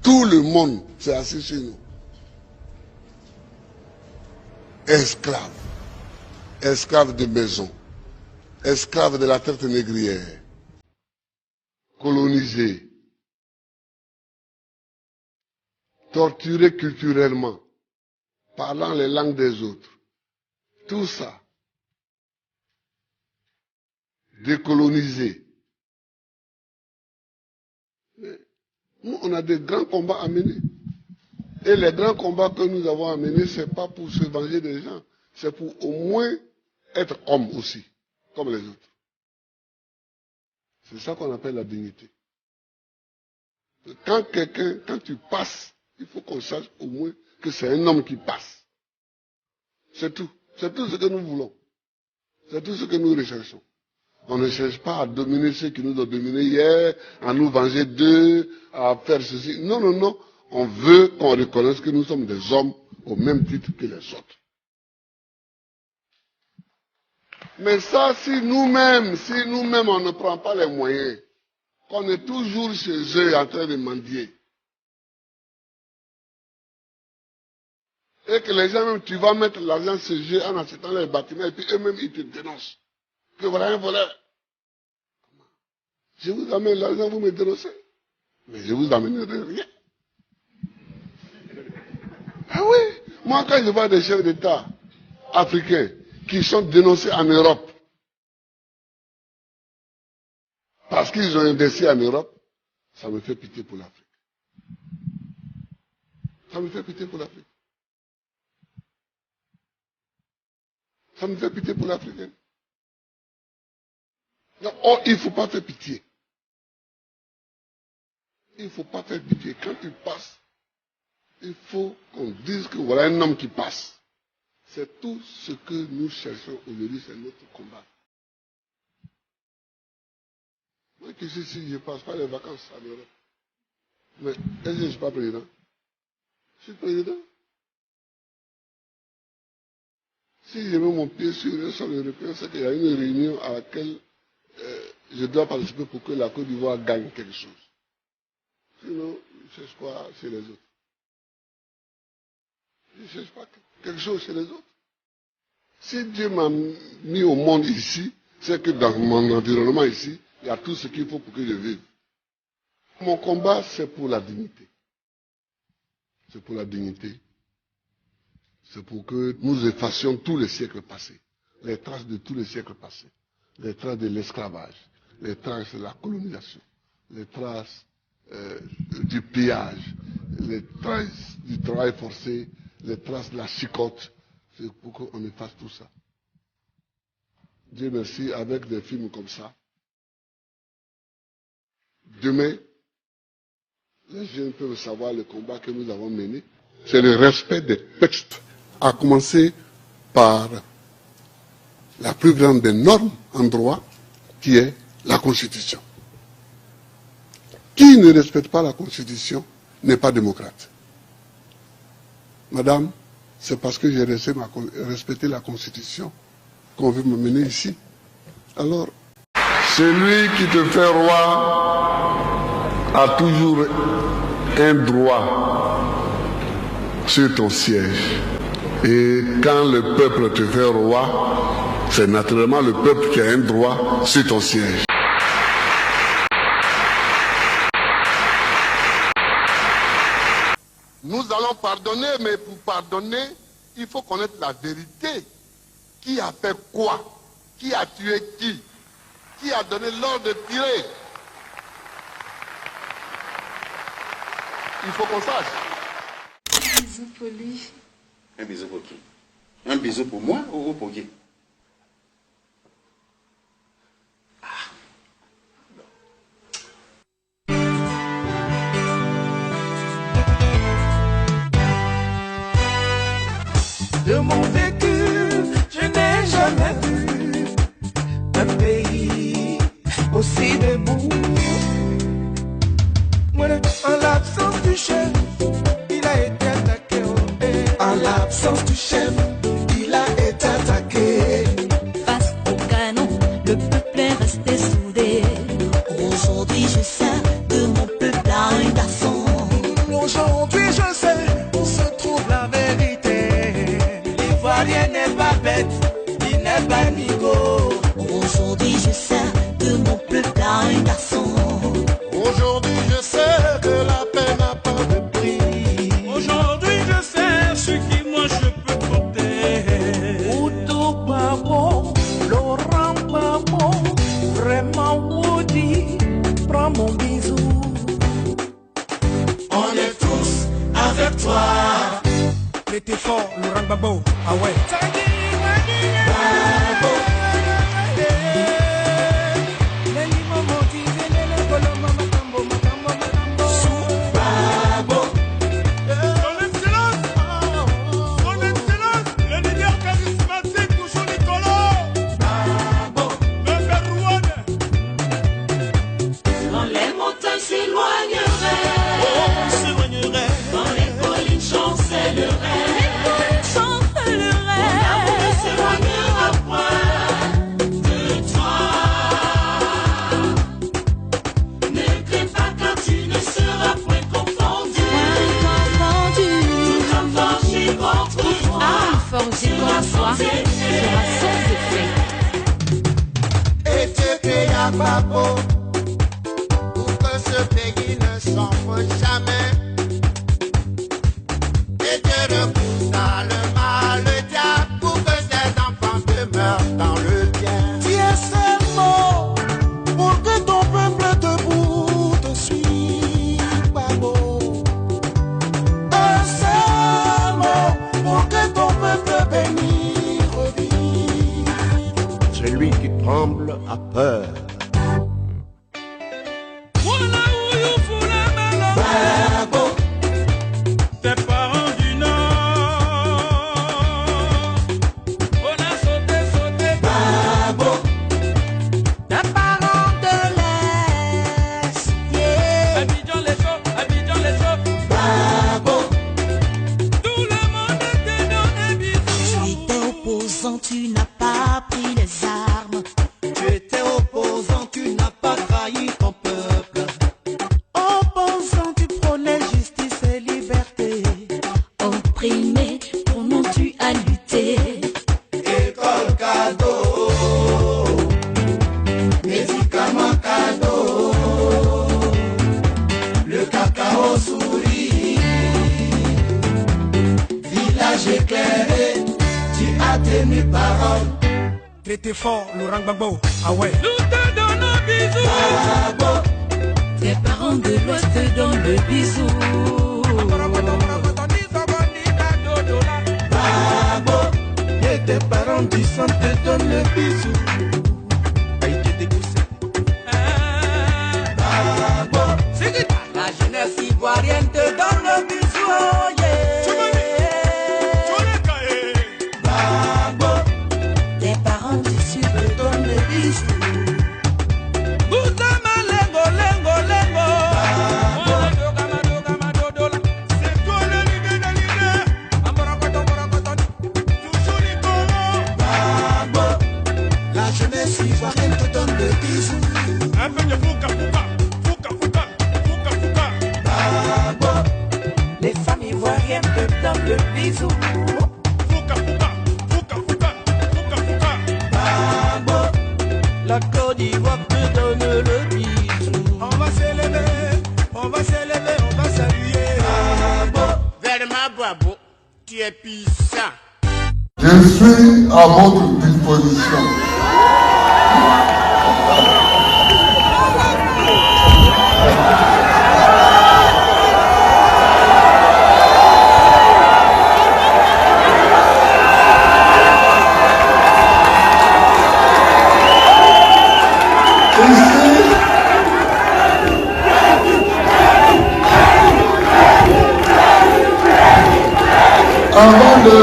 Tout le monde s'est assis chez nous. Esclaves. Esclaves de maison. Esclaves de la traite négrière. Colonisés. Torturés culturellement. Parlant les langues des autres. Tout ça. Décolonisés. Nous, on a des grands combats à mener. Et les grands combats que nous avons à mener, ce n'est pas pour se venger des gens. C'est pour au moins être homme aussi, comme les autres. C'est ça qu'on appelle la dignité. Quand tu passes, il faut qu'on sache au moins que c'est un homme qui passe. C'est tout. C'est tout ce que nous voulons. C'est tout ce que nous recherchons. On ne cherche pas à dominer ceux qui nous ont dominés hier, à nous venger d'eux, à faire ceci. Non, non, non. On veut qu'on reconnaisse que nous sommes des hommes au même titre que les autres. Mais ça, si nous-mêmes, on ne prend pas les moyens, qu'on est toujours chez eux en train de mendier, et que les gens même, tu vas mettre l'argent chez eux en achetant les bâtiments, et puis eux-mêmes, ils te dénoncent. Que voilà un voleur. Je vous amène l'argent, vous me dénoncez. Mais je vous amènerai rien. Ah oui, moi quand je vois des chefs d'État africains qui sont dénoncés en Europe, parce qu'ils ont investi en Europe, ça me fait pitié pour l'Afrique. Ça me fait pitié pour l'Afrique. Ça me fait pitié pour l'Africain. Oh, il ne faut pas faire pitié. Il ne faut pas faire pitié. Quand tu passes, il faut qu'on dise que voilà un homme qui passe. C'est tout ce que nous cherchons aujourd'hui, c'est notre combat. Moi qui suis ici, je ne passe pas les vacances à l'Europe. Mais est-ce que je ne suis pas président? Je suis président. Si je mets mon pied sur le sol européen, c'est qu'il y a une réunion à laquelle je dois participer pour que la Côte d'Ivoire gagne quelque chose. Sinon, je cherche quoi chez les autres? Je ne cherche pas quelque chose chez les autres. Si Dieu m'a mis au monde ici, c'est que dans mon environnement ici, il y a tout ce qu'il faut pour que je vive. Mon combat, c'est pour la dignité. C'est pour la dignité. C'est pour que nous effacions tous les siècles passés, les traces de tous les siècles passés, les traces de l'esclavage, les traces de la colonisation, les traces du pillage, les traces du travail forcé, les traces de la chicote. C'est pour qu'on efface tout ça. Dieu merci, avec des films comme ça, demain, les jeunes peuvent savoir le combat que nous avons mené. C'est le respect des textes, à commencer par la plus grande des normes en droit, qui est la Constitution. Qui ne respecte pas la Constitution n'est pas démocrate. Madame, c'est parce que j'ai respecté la Constitution qu'on veut me mener ici. Alors, celui qui te fait roi a toujours un droit sur ton siège. Et quand le peuple te fait roi, c'est naturellement le peuple qui a un droit sur ton siège. Nous allons pardonner, mais pour pardonner, il faut connaître la vérité. Qui a fait quoi? Qui a tué qui? Qui a donné l'ordre de tirer? Il faut qu'on sache. Un bisou pour lui. Un bisou pour qui? Un bisou pour moi ou pour qui? De mon vécu, je n'ai jamais vu un pays aussi debout. En l'absence du chef, il a été attaqué. En l'absence du chef, il a été attaqué. on est tous avec toi. L'été fort, Laurent Gbagbo, ah ouais. Gbagbo. Gbagbo, pour que ce pays ne s'enfre jamais et te repousse dans le mal, le diable, pour que ses enfants demeurent dans le bien. Tu es seul mot pour que ton peuple debout te suive, Gbagbo. Un seul mot pour que ton peuple béni revive. Celui qui tremble a peur. Tu n'as pas pris les armes. Tu étais opposant, tu n'as pas trahi ton peuple. Opposant, tu prônais justice et liberté. Opprimé, pour nous tu as lutté. École cadeau, médicaments cadeau, le cacao sourit, village éclairé. Tes paroles. Traité fort, Laurent Gbagbo, ah ouais. Nous te donnons bisous. Gbagbo. Tes parents de l'Ouest te donnent le bisou. Gbagbo. Et tes parents du centre te donnent le bisou. Gbagbo. La jeunesse ivoirienne te donne le bisou, oh yeah. Les femmes ivoiriennes te donnent le bisou. La Côte d'Ivoire te donne le bisou. On va s'élever, on va s'élever, on va saluer. Vraiment bravo, tu es puissant. Je suis à votre disposition. Avant de